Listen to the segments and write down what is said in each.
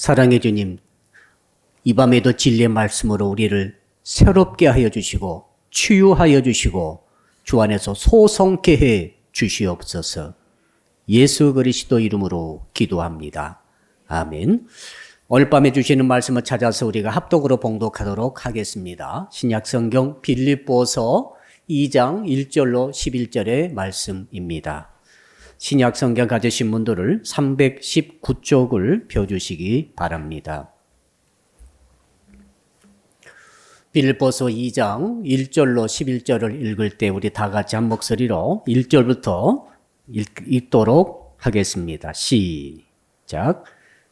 사랑의 주님, 이 밤에도 진리의 말씀으로 우리를 새롭게 하여 주시고 치유하여 주시고 주 안에서 소성케 해 주시옵소서. 예수 그리스도 이름으로 기도합니다. 아멘. 오늘 밤에 주시는 말씀을 찾아서 우리가 합독으로 봉독하도록 하겠습니다. 신약성경 빌립보서 2장 1절로 11절의 말씀입니다. 신약성경 가지신 분들을 319쪽을 펴주시기 바랍니다. 빌립보서 2장 1절로 11절을 읽을 때 우리 다 같이 한 목소리로 1절부터 읽도록 하겠습니다. 시작.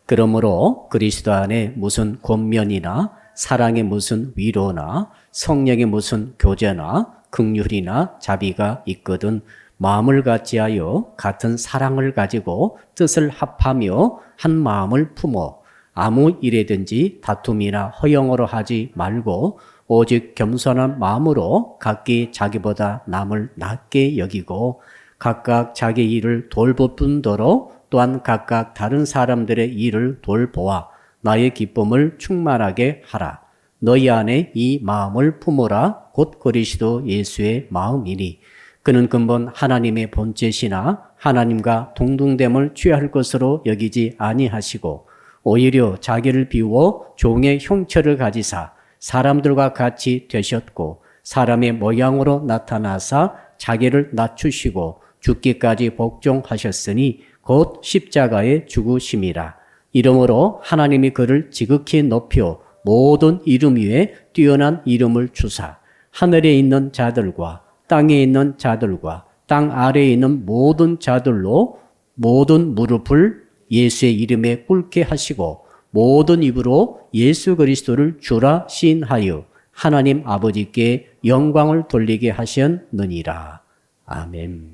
그러므로 그리스도 안에 무슨 권면이나 사랑의 무슨 위로나 성령의 무슨 교제나 긍휼이나 자비가 있거든 마음을 같이하여 같은 사랑을 가지고 뜻을 합하며 한 마음을 품어 아무 일에든지 다툼이나 허영으로 하지 말고 오직 겸손한 마음으로 각기 자기보다 남을 낮게 여기고 각각 자기 일을 돌볼 뿐더러 또한 각각 다른 사람들의 일을 돌보아 나의 기쁨을 충만하게 하라. 너희 안에 이 마음을 품으라. 곧 그리스도 예수의 마음이니 그는 근본 하나님의 본체시나 하나님과 동등됨을 취할 것으로 여기지 아니하시고 오히려 자기를 비워 종의 형체를 가지사 사람들과 같이 되셨고 사람의 모양으로 나타나사 자기를 낮추시고 죽기까지 복종하셨으니 곧 십자가에 죽으심이라. 이러므로 하나님이 그를 지극히 높여 모든 이름 위에 뛰어난 이름을 주사 하늘에 있는 자들과 땅에 있는 자들과 땅 아래에 있는 모든 자들로 모든 무릎을 예수의 이름에 꿇게 하시고 모든 입으로 예수 그리스도를 주라 시인하여 하나님 아버지께 영광을 돌리게 하셨느니라. 아멘.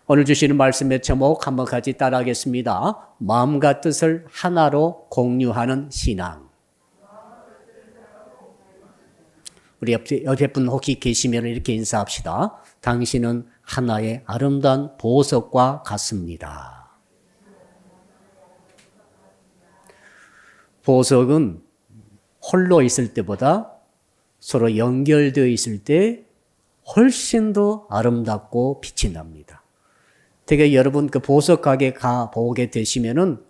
오늘 주시는 말씀의 제목 한번 같이 따라하겠습니다. 마음과 뜻을 하나로 공유하는 신앙. 우리 옆에 분 혹시 계시면 이렇게 인사합시다. 당신은 하나의 아름다운 보석과 같습니다. 보석은 홀로 있을 때보다 서로 연결되어 있을 때 훨씬 더 아름답고 빛이 납니다. 되게 여러분 그 보석 가게 가 보게 되시면은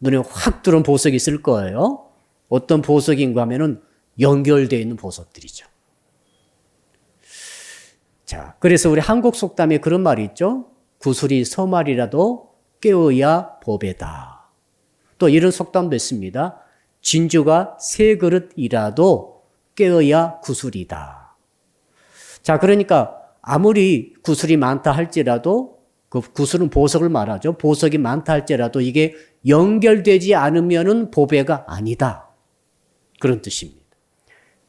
눈에 확 들어온 보석이 있을 거예요. 어떤 보석인가 하면은 연결되어 있는 보석들이죠. 자, 그래서 우리 한국 속담에 그런 말이 있죠. 구슬이 서말이라도 깨어야 보배다. 또 이런 속담도 있습니다. 진주가 세 그릇이라도 깨어야 구슬이다. 자, 그러니까 아무리 구슬이 많다 할지라도 그 구슬은 보석을 말하죠. 보석이 많다 할지라도 이게 연결되지 않으면은 보배가 아니다. 그런 뜻입니다.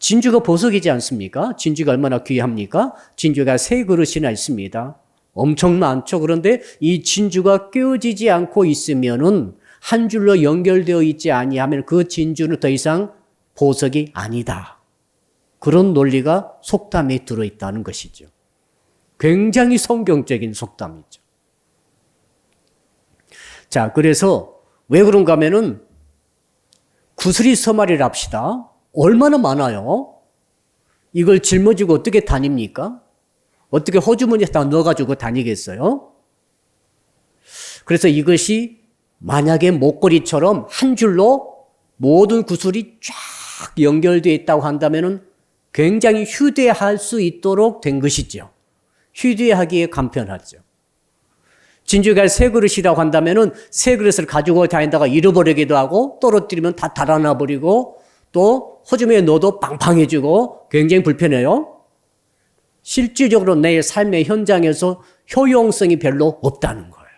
진주가 보석이지 않습니까? 진주가 얼마나 귀합니까? 진주가 세 그릇이나 있습니다. 엄청 많죠. 그런데 이 진주가 깨어지지 않고 있으면은 한 줄로 연결되어 있지 아니하면 그 진주는 더 이상 보석이 아니다. 그런 논리가 속담에 들어있다는 것이죠. 굉장히 성경적인 속담이죠. 자, 그래서 왜 그런가 하면은 구슬이 서말이라 합시다. 얼마나 많아요? 이걸 짊어지고 어떻게 다닙니까? 어떻게 호주머니에다 넣어가지고 다니겠어요? 그래서 이것이 만약에 목걸이처럼 한 줄로 모든 구슬이 쫙 연결되어 있다고 한다면 굉장히 휴대할 수 있도록 된 것이죠. 휴대하기에 간편하죠. 진주가 세 그릇이라고 한다면 세 그릇을 가지고 다니다가 잃어버리기도 하고 떨어뜨리면 다 달아나 버리고 또 호주머니에 넣어도 빵빵해지고 굉장히 불편해요. 실질적으로 내 삶의 현장에서 효용성이 별로 없다는 거예요.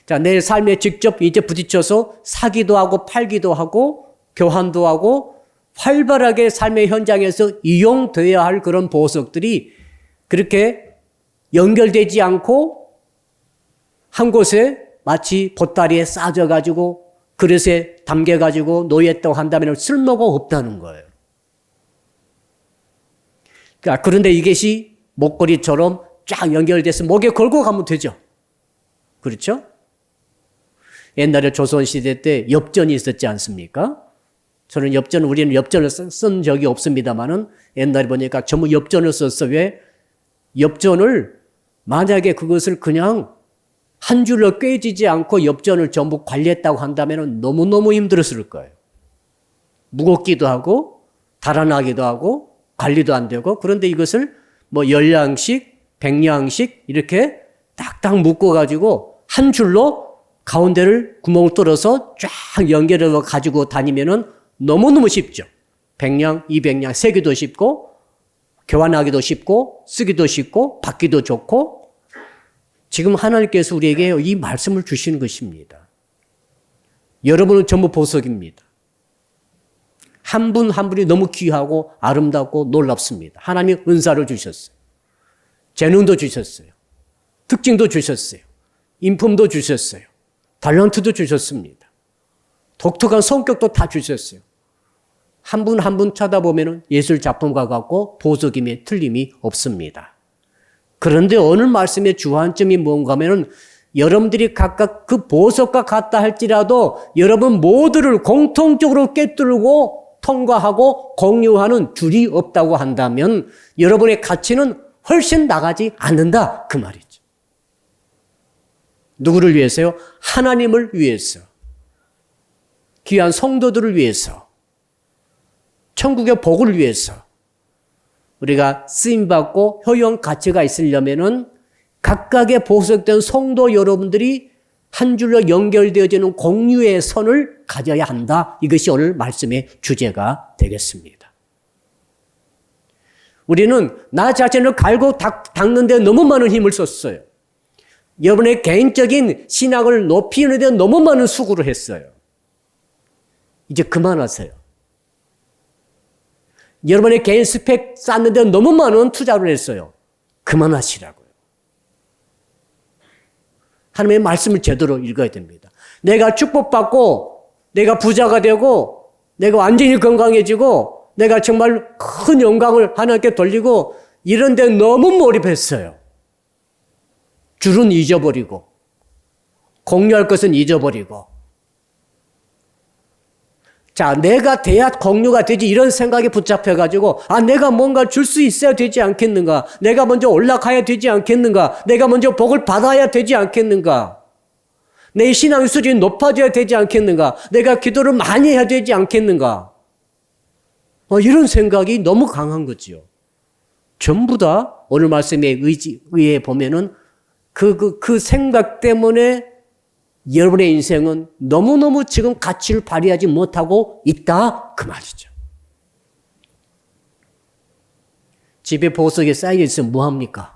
자, 내 삶에 직접 이제 부딪혀서 사기도 하고 팔기도 하고 교환도 하고 활발하게 삶의 현장에서 이용되어야 할 그런 보석들이 그렇게 연결되지 않고 한 곳에 마치 보따리에 싸져가지고 그릇에 담겨가지고 놓였다고 한다면 쓸모가 없다는 거예요. 그런데 이것이 목걸이처럼 쫙 연결돼서 목에 걸고 가면 되죠. 그렇죠? 옛날에 조선시대 때 엽전이 있었지 않습니까? 우리는 엽전을 쓴 적이 없습니다만은 옛날에 보니까 전부 엽전을 썼어. 왜? 엽전을 만약에 그것을 그냥 한 줄로 꿰지지 않고 엽전을 전부 관리했다고 한다면 너무너무 힘들었을 거예요. 무겁기도 하고 달아나기도 하고 관리도 안 되고 그런데 이것을 뭐 열량씩, 백량씩 이렇게 딱딱 묶어가지고 한 줄로 가운데를 구멍을 뚫어서 쫙 연결해서 가지고 다니면은 너무너무 쉽죠. 100량, 200량 세기도 쉽고 교환하기도 쉽고 쓰기도 쉽고 받기도 좋고 지금 하나님께서 우리에게 이 말씀을 주시는 것입니다. 여러분은 전부 보석입니다. 한 분 한 분이 너무 귀하고 아름답고 놀랍습니다. 하나님이 은사를 주셨어요. 재능도 주셨어요. 특징도 주셨어요. 인품도 주셨어요. 탤런트도 주셨습니다. 독특한 성격도 다 주셨어요. 한 분 한 분 쳐다보면 예술 작품과 같고 보석임에 틀림이 없습니다. 그런데 오늘 말씀의 주안점이 뭔가 하면 여러분들이 각각 그 보석과 같다 할지라도 여러분 모두를 공통적으로 꿰뚫고 통과하고 공유하는 줄이 없다고 한다면 여러분의 가치는 훨씬 나가지 않는다 그 말이죠. 누구를 위해서요? 하나님을 위해서. 귀한 성도들을 위해서. 천국의 복을 위해서. 우리가 쓰임받고 효용 가치가 있으려면은 각각의 보석된 성도 여러분들이 한 줄로 연결되어지는 공유의 선을 가져야 한다. 이것이 오늘 말씀의 주제가 되겠습니다. 우리는 나 자신을 갈고 닦는 데 너무 많은 힘을 썼어요. 여러분의 개인적인 신앙을 높이는 데 너무 많은 수고를 했어요. 이제 그만하세요. 여러분의 개인 스펙 쌓는 데 너무 많은 투자를 했어요. 그만하시라고요. 하나님의 말씀을 제대로 읽어야 됩니다. 내가 축복받고 내가 부자가 되고 내가 완전히 건강해지고 내가 정말 큰 영광을 하나님께 돌리고 이런 데 너무 몰입했어요. 줄은 잊어버리고 공유할 것은 잊어버리고 자, 내가 돼야 공유가 되지 이런 생각에 붙잡혀가지고 내가 뭔가 줄 수 있어야 되지 않겠는가? 내가 먼저 올라가야 되지 않겠는가? 내가 먼저 복을 받아야 되지 않겠는가? 내 신앙 수준이 높아져야 되지 않겠는가? 내가 기도를 많이 해야 되지 않겠는가? 이런 생각이 너무 강한 거지요. 전부 다 오늘 말씀에 의해 보면은 그 생각 때문에 여러분의 인생은 너무너무 지금 가치를 발휘하지 못하고 있다 그 말이죠. 집에 보석이 쌓여 있으면 뭐합니까?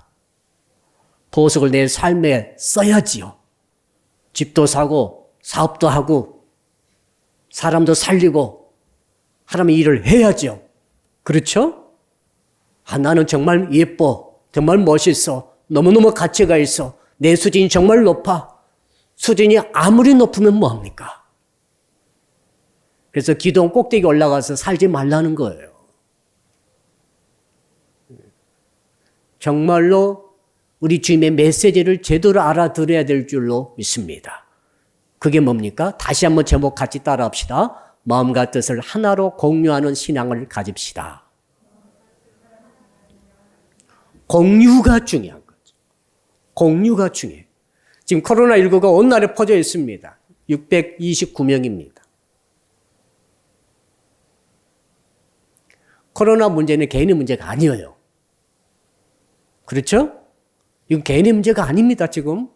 보석을 내 삶에 써야지요. 집도 사고 사업도 하고 사람도 살리고 하나님의 일을 해야죠. 그렇죠? 나는 정말 예뻐, 정말 멋있어, 너무너무 가치가 있어, 내 수준이 정말 높아. 수준이 아무리 높으면 뭐합니까? 그래서 기둥 꼭대기 올라가서 살지 말라는 거예요. 정말로 우리 주님의 메시지를 제대로 알아들어야 될 줄로 믿습니다. 그게 뭡니까? 다시 한번 제목 같이 따라합시다. 마음과 뜻을 하나로 공유하는 신앙을 가집시다. 공유가 중요한 거죠. 공유가 중요해요. 지금 코로나19가 온 나라에 퍼져 있습니다. 629명입니다. 코로나 문제는 개인의 문제가 아니에요. 그렇죠? 이건 개인의 문제가 아닙니다, 지금.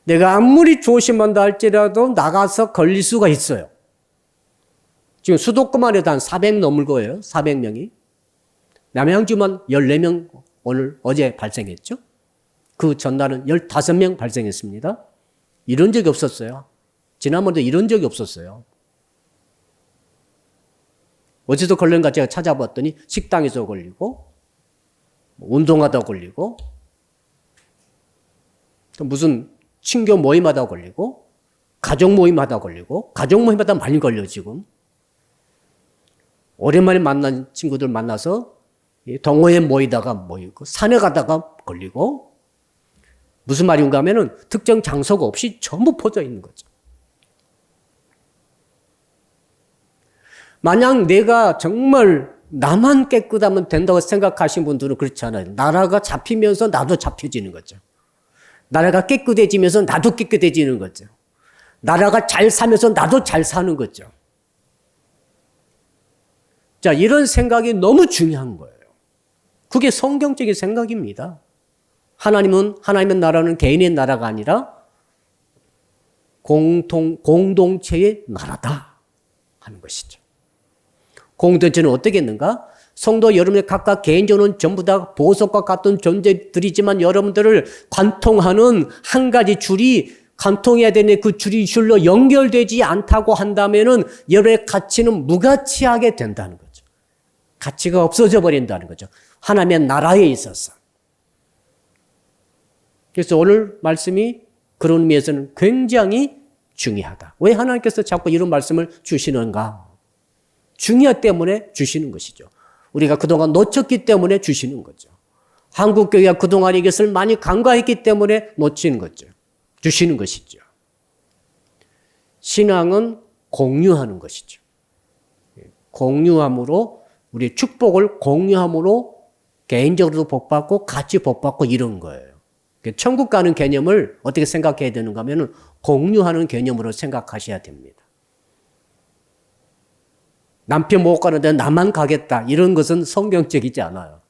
내가 아무리 조심한다 할지라도 나가서 걸릴 수가 있어요. 지금 수도권만 해도 한 400 넘을 거예요. 400명이. 남양주만 14명 어제 발생했죠. 그 전날은 15명 발생했습니다. 이런 적이 없었어요. 지난번에도 이런 적이 없었어요. 어디서 걸린가 제가 찾아봤더니 식당에서 걸리고 운동하다 걸리고 무슨 친교 모임하다 걸리고 가족 모임하다 걸리고 가족 모임하다 많이 걸려 지금. 오랜만에 만난 친구들 만나서 동호회 모이다가 모이고 산에 가다가 걸리고 무슨 말인가 하면은 특정 장소가 없이 전부 퍼져 있는 거죠. 만약 내가 정말 나만 깨끗하면 된다고 생각하시는 분들은 그렇지 않아요. 나라가 잡히면서 나도 잡혀지는 거죠. 나라가 깨끗해지면서 나도 깨끗해지는 거죠. 나라가 잘 사면서 나도 잘 사는 거죠. 자, 이런 생각이 너무 중요한 거예요. 그게 성경적인 생각입니다. 하나님의 나라는 개인의 나라가 아니라 공동체의 나라다 하는 것이죠. 공동체는 어떻게 했는가? 성도 여러분의 각각 개인적으로는 전부 다 보석과 같은 존재들이지만 여러분들을 관통하는 한 가지 줄이 관통해야 되는 그 줄이 줄로 연결되지 않다고 한다면은 여러분의 가치는 무가치하게 된다는 거죠. 가치가 없어져 버린다는 거죠. 하나님의 나라에 있어서. 그래서 오늘 말씀이 그런 의미에서는 굉장히 중요하다. 왜 하나님께서 자꾸 이런 말씀을 주시는가? 중요하기 때문에 주시는 것이죠. 우리가 그동안 놓쳤기 때문에 주시는 거죠. 한국교회가 그동안 이것을 많이 간과했기 때문에 놓치는 거죠. 주시는 것이죠. 신앙은 공유하는 것이죠. 공유함으로 우리 축복을 공유함으로 개인적으로도 복받고 같이 복받고 이런 거예요. 천국 가는 개념을 어떻게 생각해야 되는가 하면 공유하는 개념으로 생각하셔야 됩니다. 남편 못 가는데 나만 가겠다. 이런 것은 성경적이지 않아요.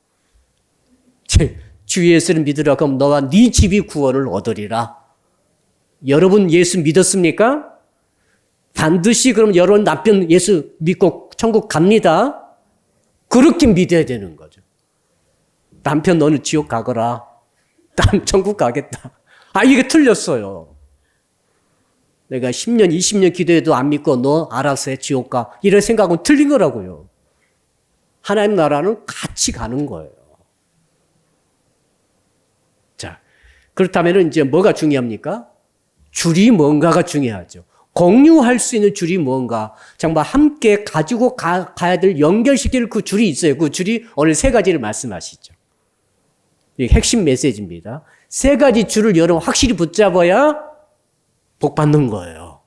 주 예수를 믿으라 그럼 너와 네 집이 구원을 얻으리라. 여러분 예수 믿었습니까? 반드시 그럼 여러분 남편 예수 믿고 천국 갑니다. 그렇게 믿어야 되는 거죠. 남편 너는 지옥 가거라. 난 천국 가겠다. 아, 이게 틀렸어요. 내가 10년, 20년 기도해도 안 믿고 너 알아서 해, 지옥 가. 이런 생각은 틀린 거라고요. 하나님 나라는 같이 가는 거예요. 자, 그렇다면 이제 뭐가 중요합니까? 줄이 뭔가가 중요하죠. 공유할 수 있는 줄이 뭔가. 정말 함께 가지고 가야 될 연결시킬 그 줄이 있어요. 그 줄이 오늘 세 가지를 말씀하시죠. 이게 핵심 메시지입니다. 세 가지 줄을 여러분 확실히 붙잡아야 복 받는 거예요.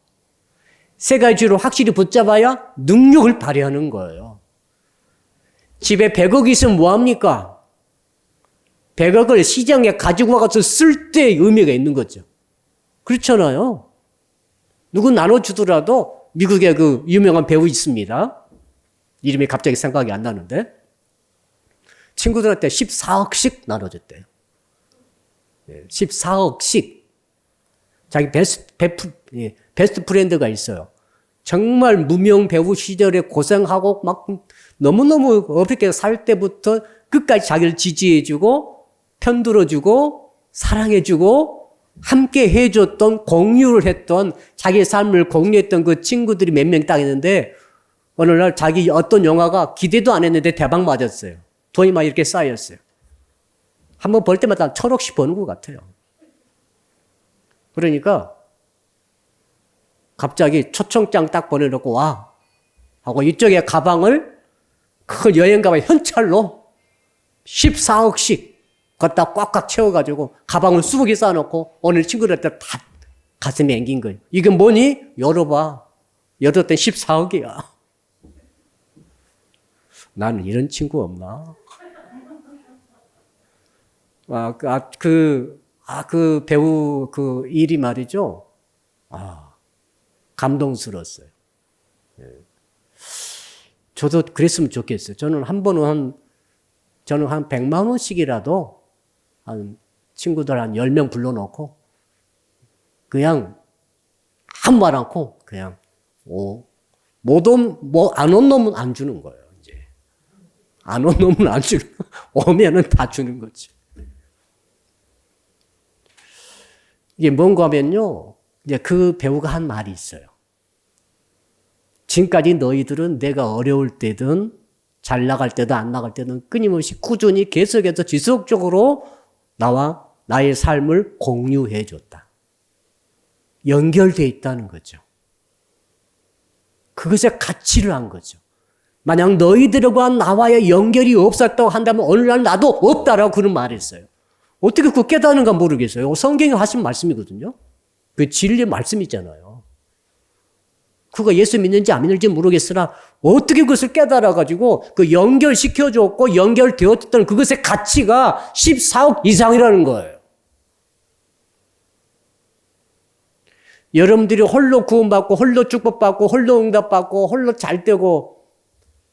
세 가지 줄을 확실히 붙잡아야 능력을 발휘하는 거예요. 집에 100억이 있으면 뭐합니까? 100억을 시장에 가지고 와서 쓸 때 의미가 있는 거죠. 그렇잖아요. 누구 나눠주더라도 미국에 그 유명한 배우 있습니다. 이름이 갑자기 생각이 안 나는데 친구들한테 14억씩 나눠줬대요. 14억씩. 자기 베스트 프렌드가 있어요. 정말 무명 배우 시절에 고생하고 막 너무너무 어렵게 살 때부터 끝까지 자기를 지지해주고 편들어주고 사랑해주고 함께 해줬던 공유를 했던 자기의 삶을 공유했던 그 친구들이 몇 명 딱 있는데 어느 날 자기 어떤 영화가 기대도 안 했는데 대박 맞았어요. 돈이 막 이렇게 쌓였어요. 한번 볼 때마다 1,000억씩 버는 것 같아요. 그러니까 갑자기 초청장 딱 보내놓고 와 하고 이쪽에 가방을 큰 여행 가방 현찰로 14억씩 갖다 꽉꽉 채워가지고 가방을 수북에 쌓아놓고 오늘 친구들한테 다 가슴에 앵긴 거예요. 이게 뭐니? 열어봐. 열었더니 14억이야. 나는 이런 친구 없나? 그 배우 그 일이 말이죠. 감동스러웠어요. 저도 그랬으면 좋겠어요. 저는 한 100만 원씩이라도 한 친구들 한 10명 불러놓고 그냥 아무 말 않고 그냥 안 온 놈은 안 주는 거예요. 이제 안 온 놈은 안 주는 오면은 다 주는 거죠. 이게 뭔가 하면요. 이제 그 배우가 한 말이 있어요. 지금까지 너희들은 내가 어려울 때든 잘 나갈 때든 안 나갈 때든 끊임없이 꾸준히 계속해서 지속적으로 나와 나의 삶을 공유해 줬다. 연결되어 있다는 거죠. 그것에 가치를 한 거죠. 만약 너희들과 나와의 연결이 없었다고 한다면 오늘날 나도 없다라고 그런 말을 했어요. 어떻게 그거 깨닫는가 모르겠어요. 성경이 하신 말씀이거든요. 그 진리의 말씀이잖아요. 그거 예수 믿는지 안 믿는지 모르겠으나 어떻게 그것을 깨달아가지고 그 연결시켜줬고 연결되었던 그것의 가치가 14억 이상이라는 거예요. 여러분들이 홀로 구원받고 홀로 축복받고 홀로 응답받고 홀로 잘되고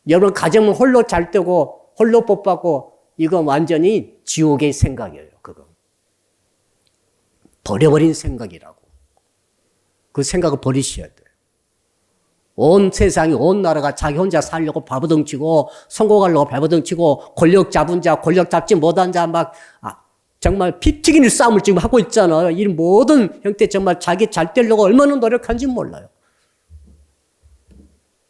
여러분 가정은 홀로 잘되고 홀로 복받고 이건 완전히 지옥의 생각이에요. 그거 버려버린 생각이라고. 그 생각을 버리셔야 돼요. 온 세상이 온 나라가 자기 혼자 살려고 발버둥치고 성공하려고 발버둥치고 권력 잡은 자 권력 잡지 못한 자 막 정말 피 튀기는 싸움을 지금 하고 있잖아요. 이 모든 형태 정말 자기 잘 되려고 얼마나 노력한지 몰라요.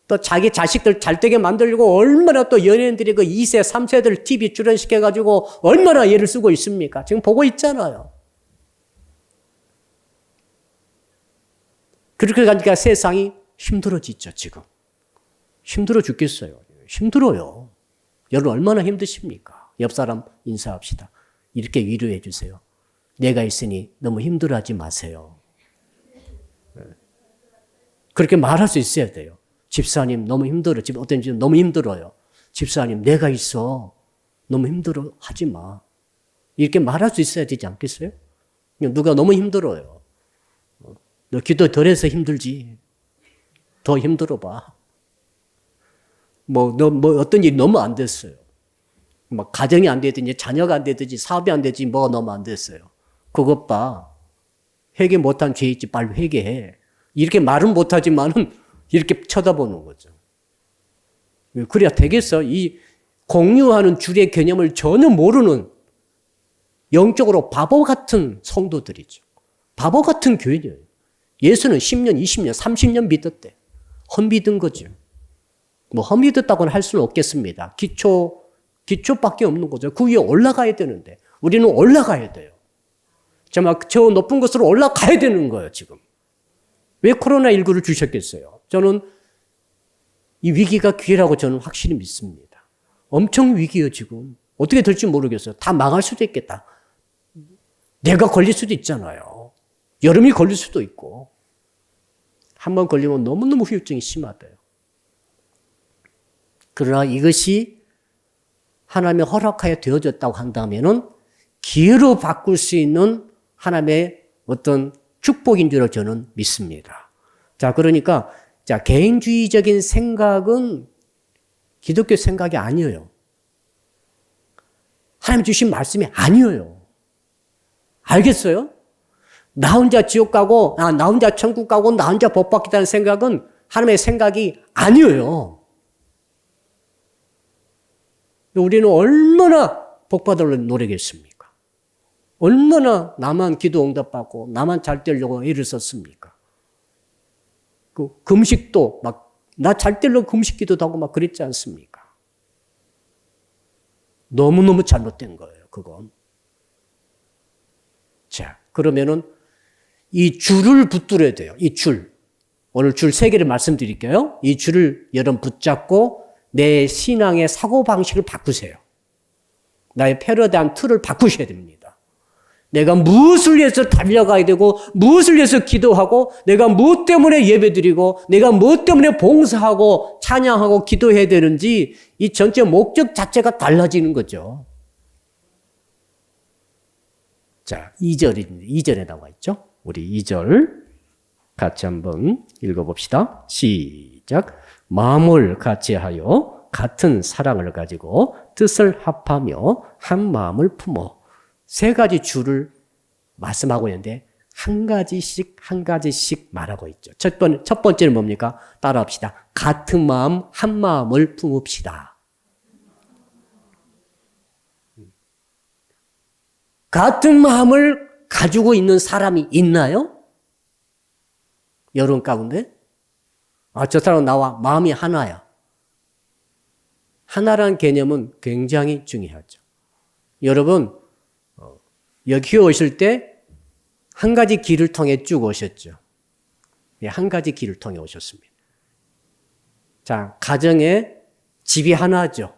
또 자기 자식들 잘 되게 만들려고 얼마나 또 연예인들이 그 2세, 3세들 TV 출연시켜가지고 얼마나 애를 쓰고 있습니까? 지금 보고 있잖아요. 그렇게 가니까 세상이 힘들어지죠, 지금. 힘들어 죽겠어요. 힘들어요. 여러분 얼마나 힘드십니까? 옆 사람 인사합시다. 이렇게 위로해 주세요. 내가 있으니 너무 힘들어하지 마세요. 그렇게 말할 수 있어야 돼요. 집사님 너무 힘들어. 어떤 집 너무 힘들어요. 집사님 내가 있어. 너무 힘들어 하지 마. 이렇게 말할 수 있어야 되지 않겠어요? 누가 너무 힘들어요. 너 기도 덜해서 힘들지. 더 힘들어 봐. 뭐 어떤 일이 너무 안 됐어요. 막 가정이 안 되든지 자녀가 안 되든지 사업이 안 되든지 뭐가 너무 안 됐어요. 그것 봐. 회개 못한 죄 있지 빨리 회개해. 이렇게 말은 못하지만은 이렇게 쳐다보는 거죠. 그래야 되겠어. 이 공유하는 줄의 개념을 전혀 모르는 영적으로 바보 같은 성도들이죠. 바보 같은 교인이에요. 예수는 10년, 20년, 30년 믿었대. 헛믿은 거죠. 뭐 헛믿었다고는 할 수는 없겠습니다. 기초밖에 없는 거죠. 그 위에 올라가야 되는데 우리는 올라가야 돼요. 정말 저 높은 곳으로 올라가야 되는 거예요, 지금. 왜 코로나19를 주셨겠어요? 저는 이 위기가 기회라고 저는 확실히 믿습니다. 엄청 위기예요, 지금. 어떻게 될지 모르겠어요. 다 망할 수도 있겠다. 내가 걸릴 수도 있잖아요. 여름이 걸릴 수도 있고. 한번 걸리면 너무너무 후유증이 심하대요. 그러나 이것이 하나님의 허락하여 되어졌다고 한다면은 기회로 바꿀 수 있는 하나님의 어떤 축복인 줄로 저는 믿습니다. 자, 그러니까 개인주의적인 생각은 기독교 생각이 아니에요. 하나님 주신 말씀이 아니에요. 알겠어요? 나 혼자 지옥 가고, 나 혼자 천국 가고, 나 혼자 복 받겠다는 생각은 하나님의 생각이 아니에요. 우리는 얼마나 복 받으려고 노력했습니까? 얼마나 나만 기도 응답받고, 나만 잘 되려고 애를 썼습니까? 그 금식도 나 잘 되려고 금식 기도도 하고 막 그랬지 않습니까? 너무너무 잘못된 거예요, 그건. 자, 그러면은 이 줄을 붙들어야 돼요. 이 줄. 오늘 줄 3개를 말씀드릴게요. 이 줄을 여러분 붙잡고 내 신앙의 사고방식을 바꾸세요. 나의 패러다임 틀을 바꾸셔야 됩니다. 내가 무엇을 위해서 달려가야 되고 무엇을 위해서 기도하고 내가 무엇 때문에 예배드리고 내가 무엇 때문에 봉사하고 찬양하고 기도해야 되는지 이 전체 목적 자체가 달라지는 거죠. 자, 2절에 나와 있죠. 우리 2절 같이 한번 읽어봅시다. 시작. 마음을 같이하여 같은 사랑을 가지고 뜻을 합하며 한 마음을 품어. 3가지 줄을 말씀하고 있는데 한 가지씩 말하고 있죠. 첫 번째는 뭡니까? 따라합시다. 같은 마음, 한 마음을 품읍시다. 같은 마음을 가지고 있는 사람이 있나요? 여러분 가운데? 저 사람은 나와 마음이 하나야. 하나라는 개념은 굉장히 중요하죠. 여러분, 여기 오실 때 한 가지 길을 통해 쭉 오셨죠. 한 가지 길을 통해 오셨습니다. 자, 가정에 집이 하나죠.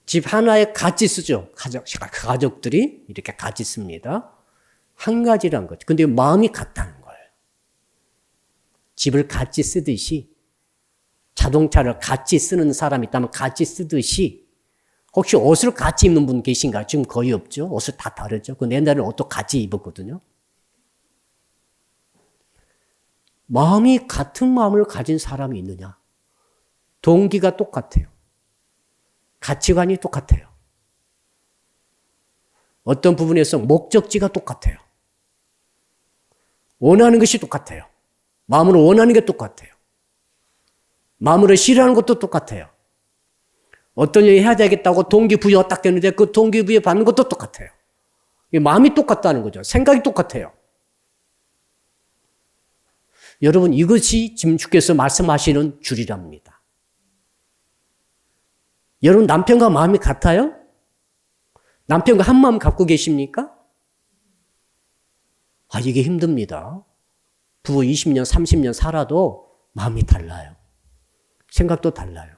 집 하나에 같이 쓰죠. 가족들이 이렇게 같이 씁니다. 한 가지란 거죠. 근데 마음이 같다는 거예요. 집을 같이 쓰듯이 자동차를 같이 쓰는 사람이 있다면 같이 쓰듯이 혹시 옷을 같이 입는 분 계신가요? 지금 거의 없죠. 옷을 다 다르죠. 그 옛날에는 옷도 같이 입었거든요. 마음이 같은 마음을 가진 사람이 있느냐? 동기가 똑같아요. 가치관이 똑같아요. 어떤 부분에서 목적지가 똑같아요. 원하는 것이 똑같아요. 마음으로 원하는 게 똑같아요. 마음으로 싫어하는 것도 똑같아요. 어떤 일을 해야 되겠다고 동기부여 딱 되는데 그 동기부여 받는 것도 똑같아요. 마음이 똑같다는 거죠. 생각이 똑같아요. 여러분, 이것이 지금 주께서 말씀하시는 줄이랍니다. 여러분, 남편과 마음이 같아요? 남편과 한 마음 갖고 계십니까? 이게 힘듭니다. 부부 20년, 30년 살아도 마음이 달라요. 생각도 달라요.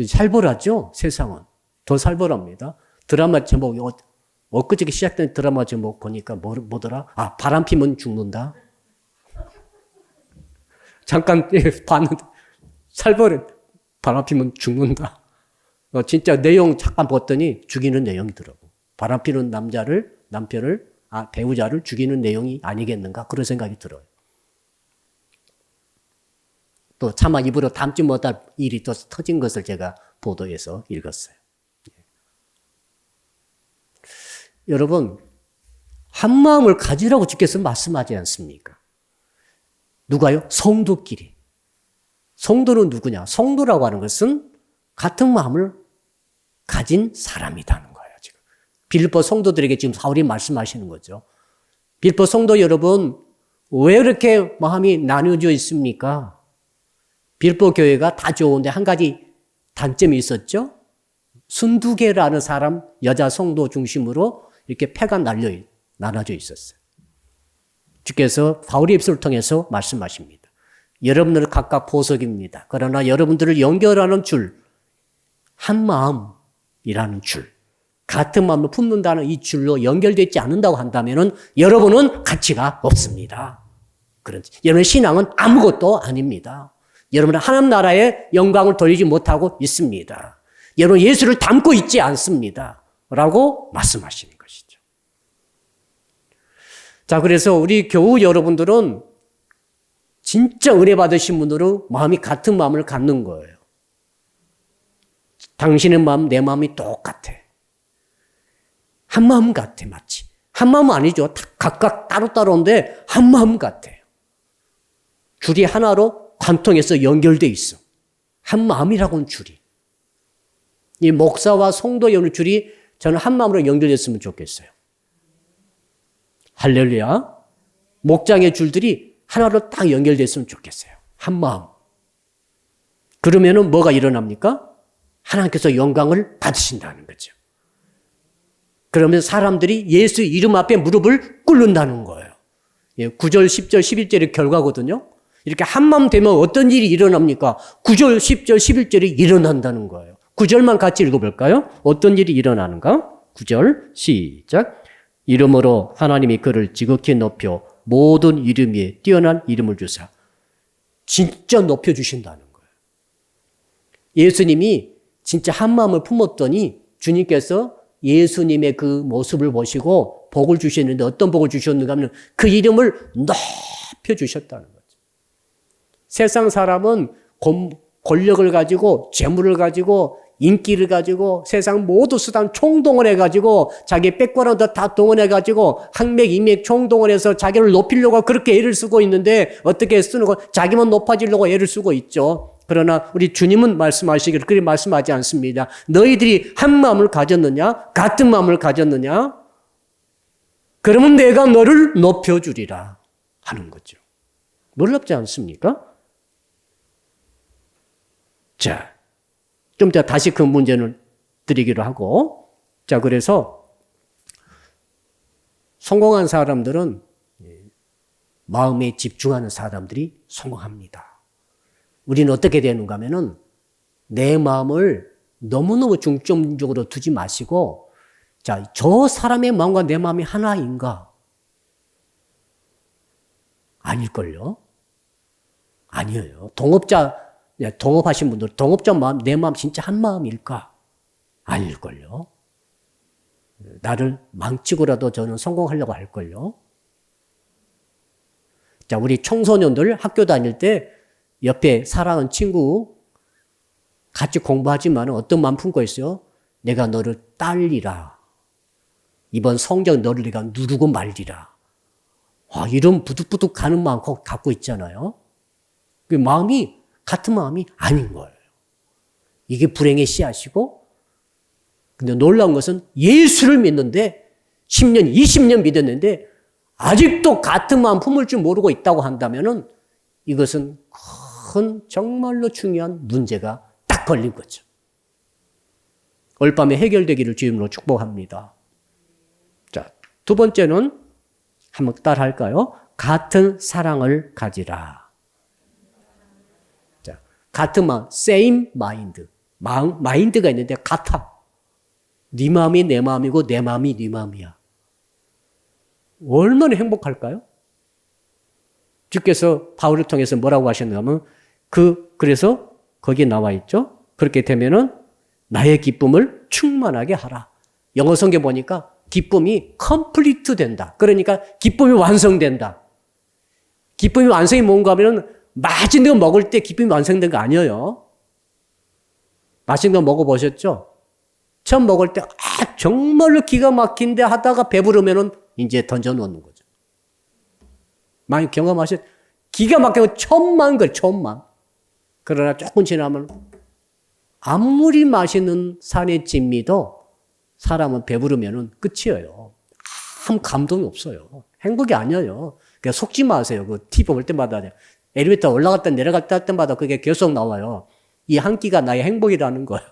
살벌하죠? 세상은. 더 살벌합니다. 드라마 제목이 엊그저께 시작된 드라마 제목 보니까 뭐더라? 바람 피면 죽는다. 잠깐 봤는데 살벌해. 바람 피면 죽는다. 진짜 내용 잠깐 봤더니 죽이는 내용이더라고. 바람 피는 남편을 배우자를 죽이는 내용이 아니겠는가 그런 생각이 들어요. 또 차마 입으로 담지 못할 일이 또 터진 것을 제가 보도에서 읽었어요. 여러분, 한 마음을 가지라고 주께서 말씀하지 않습니까? 누가요? 성도끼리. 성도는 누구냐? 성도라고 하는 것은 같은 마음을 가진 사람이라는 거예요. 지금 빌립보 성도들에게 지금 바울이 말씀하시는 거죠. 빌립보 성도 여러분, 왜 이렇게 마음이 나뉘어져 있습니까? 빌립보 교회가 다 좋은데 한 가지 단점이 있었죠. 순두개라는 사람, 여자 성도 중심으로 이렇게 패가 나눠져 있었어요. 주께서 바울의 입술을 통해서 말씀하십니다. 여러분들은 각각 보석입니다. 그러나 여러분들을 연결하는 줄, 한 마음이라는 줄, 같은 마음을 품는다는 이 줄로 연결되지 않는다고 한다면 여러분은 가치가 없습니다. 여러분의 신앙은 아무것도 아닙니다. 여러분은 하나님 나라의 영광을 돌리지 못하고 있습니다. 여러분 예수를 닮고 있지 않습니다. 라고 말씀하시는 것이죠. 자, 그래서 우리 교우 여러분들은 진짜 은혜 받으신 분들은 마음이 같은 마음을 갖는 거예요. 당신의 마음, 내 마음이 똑같아. 한 마음 같아, 마치. 한 마음은 아니죠. 각각 따로따로인데 한 마음 같아요. 줄이 하나로 관통해서 연결돼 있어. 한 마음이라고는 줄이. 이 목사와 성도 여는 줄이 저는 한 마음으로 연결됐으면 좋겠어요. 할렐루야. 목장의 줄들이 하나로 딱 연결됐으면 좋겠어요. 한 마음. 그러면은 뭐가 일어납니까? 하나님께서 영광을 받으신다는 거죠. 그러면 사람들이 예수 이름 앞에 무릎을 꿇는다는 거예요. 9절, 10절, 11절의 결과거든요. 이렇게 한마음 되면 어떤 일이 일어납니까? 9절, 10절, 11절이 일어난다는 거예요. 9절만 같이 읽어볼까요? 어떤 일이 일어나는가? 9절 시작. 이름으로 하나님이 그를 지극히 높여 모든 이름 위에 뛰어난 이름을 주사. 진짜 높여주신다는 거예요. 예수님이 진짜 한마음을 품었더니 주님께서 예수님의 그 모습을 보시고 복을 주셨는데 어떤 복을 주셨는가 하면 그 이름을 높여주셨다는 거죠. 세상 사람은 권력을 가지고 재물을 가지고 인기를 가지고 세상 모두 수단 총동원해가지고 자기 백그라운드 다 동원해가지고 학맥, 인맥 총동원해서 자기를 높이려고 그렇게 애를 쓰고 있는데 어떻게 쓰는 거 자기만 높아지려고 애를 쓰고 있죠. 그러나 우리 주님은 말씀하시기를 그리 말씀하지 않습니다. 너희들이 한 마음을 가졌느냐? 같은 마음을 가졌느냐? 그러면 내가 너를 높여주리라 하는 거죠. 놀랍지 않습니까? 자, 좀 더 다시 그 문제를 드리기로 하고, 자, 그래서 성공한 사람들은 마음에 집중하는 사람들이 성공합니다. 우리는 어떻게 되는가 하면은 내 마음을 너무너무 중점적으로 두지 마시고, 자, 저 사람의 마음과 내 마음이 하나인가? 아닐걸요? 아니에요. 동업하신 분들, 동업자 마음, 내 마음 진짜 한 마음일까? 아닐걸요? 나를 망치고라도 저는 성공하려고 할걸요? 자, 우리 청소년들 학교 다닐 때 옆에 사랑하는 친구 같이 공부하지만 어떤 마음 품고 있어요? 내가 너를 딸리라. 이번 성적 너를 내가 누르고 말리라. 이런 부득부득 가는 마음 갖고 있잖아요. 그 마음이 같은 마음이 아닌 거예요. 이게 불행의 씨앗이고, 근데 놀라운 것은 예수를 믿는데 10년, 20년 믿었는데 아직도 같은 마음 품을 줄 모르고 있다고 한다면은 이것은 큰 정말로 중요한 문제가 딱 걸린 거죠. 올밤에 해결되기를 주님으로 축복합니다. 자, 두 번째는 한번 따라 할까요? 같은 사랑을 가지라. 자, 같은 마음, same mind. 마인드가 있는데 같아. 네 마음이 내 마음이고 내 마음이 네 마음이야. 얼마나 행복할까요? 주께서 바울을 통해서 뭐라고 하셨냐면 그래서 거기에 나와 있죠. 그렇게 되면은 나의 기쁨을 충만하게 하라. 영어 성경 보니까 기쁨이 컴플리트 된다. 그러니까 기쁨이 완성된다. 기쁨이 완성이 뭔가 하면 맛있는 거 먹을 때 기쁨이 완성된 거 아니에요. 맛있는 거 먹어보셨죠? 처음 먹을 때 정말로 기가 막힌데 하다가 배부르면은 이제 던져놓는 거죠. 많이 경험하셨? 기가 막히고 처음만 그래, 처음만. 그러나 조금 지나면 아무리 맛있는 산의 진미도 사람은 배부르면은 끝이에요. 아무 감동이 없어요. 행복이 아니에요. 그러니까 속지 마세요. 그 TV 볼 때마다 엘리베이터 올라갔다 내려갔다 할 때마다 그게 계속 나와요. 이 한 끼가 나의 행복이라는 거예요.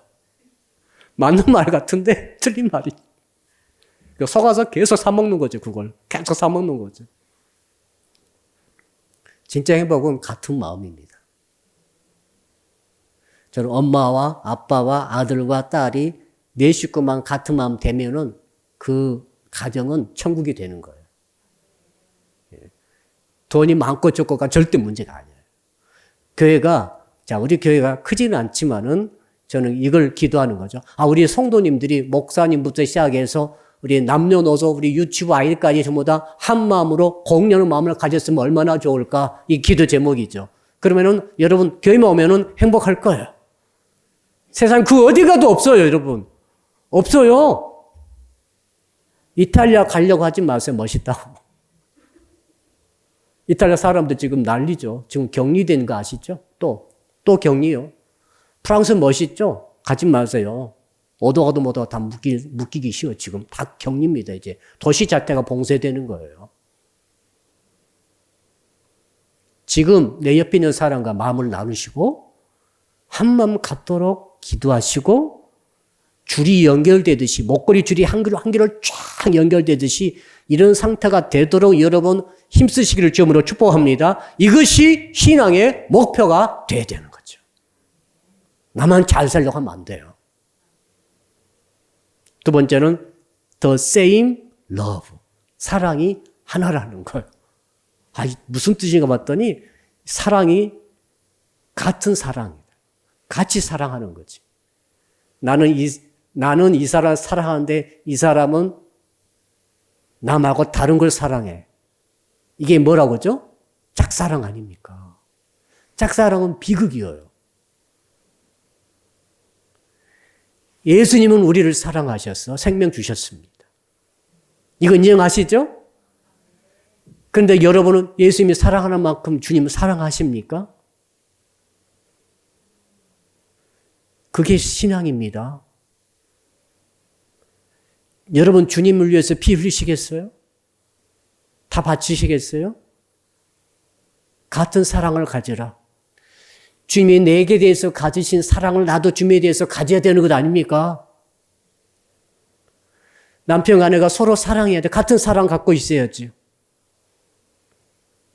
맞는 말 같은데 틀린 말이. 속아서 계속 사 먹는 거죠. 그걸 계속 사 먹는 거죠. 진짜 행복은 같은 마음입니다. 저는 엄마와 아빠와 아들과 딸이 네 식구만 같은 마음 되면은 그 가정은 천국이 되는 거예요. 돈이 많고 적고가 절대 문제가 아니에요. 우리 교회가 크지는 않지만은 저는 이걸 기도하는 거죠. 우리 성도님들이 목사님부터 시작해서 우리 남녀노소, 우리 유치부 아이들까지 전부 다 한 마음으로 공유하는 마음을 가졌으면 얼마나 좋을까? 이 기도 제목이죠. 그러면은 여러분 교회만 오면은 행복할 거예요. 세상 그 어디 가도 없어요, 여러분. 없어요. 이탈리아 가려고 하지 마세요. 멋있다고. 이탈리아 사람들 지금 난리죠. 지금 격리된 거 아시죠? 또 격리요. 프랑스 멋있죠? 가지 마세요. 오도가도 뭐도 다 묶이기 쉬워. 지금 다 격리입니다. 이제 도시 자체가 봉쇄되는 거예요. 지금 내 옆에 있는 사람과 마음을 나누시고 한 마음 갖도록 기도하시고 줄이 연결되듯이 목걸이 줄이 한 개로 쫙 연결되듯이 이런 상태가 되도록 여러분 힘쓰시기를 주님으로 축복합니다. 이것이 신앙의 목표가 돼야 되는 거죠. 나만 잘 살려고 하면 안 돼요. 두 번째는 the same love. 사랑이 하나라는 거예요. 무슨 뜻인가 봤더니 사랑이 같은 사랑이다. 같이 사랑하는 거지. 나는 이 사람을 사랑하는데 이 사람은 남하고 다른 걸 사랑해. 이게 뭐라고죠? 짝사랑 아닙니까? 짝사랑은 비극이에요. 예수님은 우리를 사랑하셔서 생명 주셨습니다. 이거 인정하시죠? 그런데 여러분은 예수님이 사랑하는 만큼 주님을 사랑하십니까? 그게 신앙입니다. 여러분 주님을 위해서 피 흘리시겠어요? 다 바치시겠어요? 같은 사랑을 가져라. 주님이 내게 대해서 가지신 사랑을 나도 주님에 대해서 가져야 되는 것 아닙니까? 남편과 아내가 서로 사랑해야 돼. 같은 사랑 갖고 있어야지.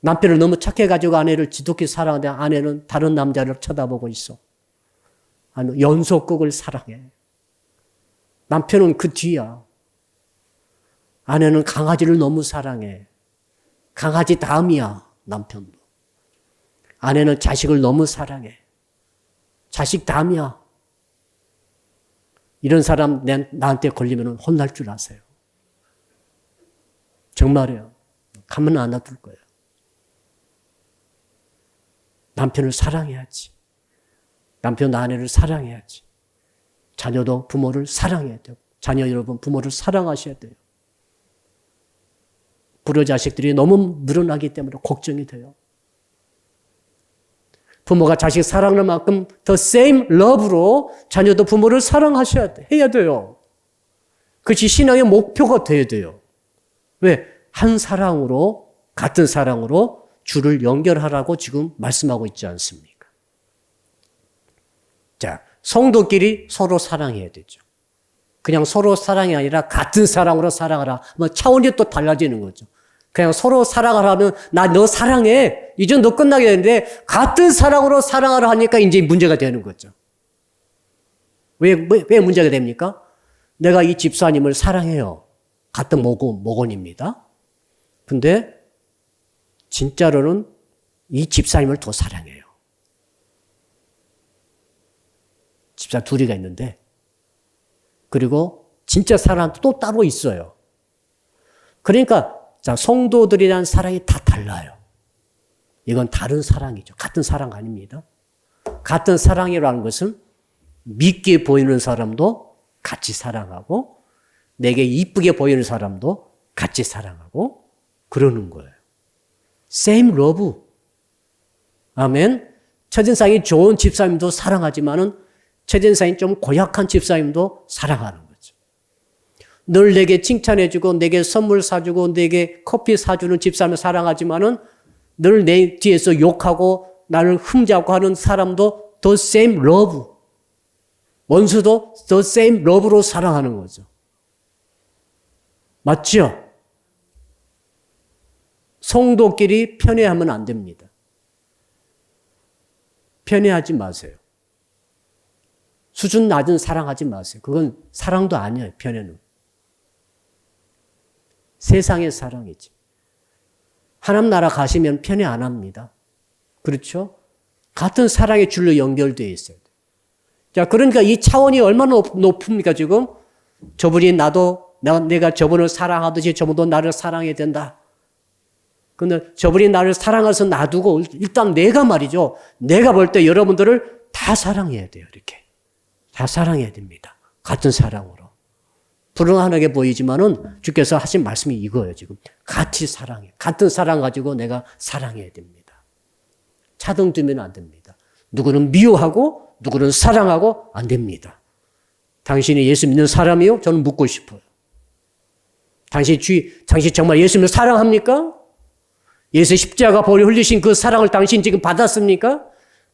남편을 너무 착해가지고 아내를 지독히 사랑하는데 아내는 다른 남자를 쳐다보고 있어. 아니면 연속극을 사랑해. 남편은 그 뒤야. 아내는 강아지를 너무 사랑해. 강아지 다음이야, 남편도. 아내는 자식을 너무 사랑해. 자식 다음이야. 이런 사람 나한테 걸리면 혼날 줄 아세요. 정말이에요. 가만 안 놔둘 거예요. 남편을 사랑해야지. 남편 아내를 사랑해야지. 자녀도 부모를 사랑해야 돼요. 자녀 여러분 부모를 사랑하셔야 돼요. 불효 자식들이 너무 늘어나기 때문에 걱정이 돼요. 부모가 자식 사랑하는 만큼 the same love로 자녀도 부모를 사랑하셔야 돼. 해야 돼요. 그것이 신앙의 목표가 돼야 돼요. 왜? 한 사랑으로, 같은 사랑으로 줄을 연결하라고 지금 말씀하고 있지 않습니까? 자, 성도끼리 서로 사랑해야 되죠. 그냥 서로 사랑이 아니라 같은 사랑으로 사랑하라. 뭐 차원이 또 달라지는 거죠. 그냥 서로 사랑하라면 나 너 사랑해. 이제 너 끝나게 되는데 같은 사랑으로 사랑하라 하니까 이제 문제가 되는 거죠. 왜 문제가 됩니까? 내가 이 집사님을 사랑해요. 같은 모건입니다. 근데 진짜로는 이 집사님을 더 사랑해요. 집사 둘이가 있는데 그리고 진짜 사랑 또 따로 있어요. 그러니까 자, 성도들이란 사랑이 다 달라요. 이건 다른 사랑이죠. 같은 사랑 아닙니다. 같은 사랑이라는 것은 믿게 보이는 사람도 같이 사랑하고 내게 이쁘게 보이는 사람도 같이 사랑하고 그러는 거예요. Same love. 아멘. 첫인상이 좋은 집사님도 사랑하지만은 첫인상이 좀 고약한 집사님도 사랑하는 거죠. 늘 내게 칭찬해주고 내게 선물 사주고 내게 커피 사주는 집사람을 사랑하지만은 늘 내 뒤에서 욕하고 나를 흠잡고 하는 사람도 the same love. 원수도 the same love로 사랑하는 거죠. 맞죠? 성도끼리 편애하면 안 됩니다. 편애하지 마세요. 수준 낮은 사랑하지 마세요. 그건 사랑도 아니에요, 편애는. 세상의 사랑이지. 하나님 나라 가시면 편애 안 합니다. 그렇죠? 같은 사랑의 줄로 연결되어 있어요. 자, 그러니까 이 차원이 얼마나 높습니까, 지금? 저분이 내가 저분을 사랑하듯이 저분도 나를 사랑해야 된다. 근데 저분이 나를 사랑해서 놔두고 일단 내가 말이죠. 내가 볼 때 여러분들을 다 사랑해야 돼요, 이렇게. 다 사랑해야 됩니다. 같은 사랑으로. 불안하게 보이지만은 주께서 하신 말씀이 이거예요, 지금. 같이 사랑해. 같은 사랑 가지고 내가 사랑해야 됩니다. 차등 두면 안 됩니다. 누구는 미워하고 누구는 사랑하고 안 됩니다. 당신이 예수 믿는 사람이요? 저는 묻고 싶어요. 당신 정말 예수님을 사랑합니까? 예수의 십자가 보혈 흘리신 그 사랑을 당신 지금 받았습니까?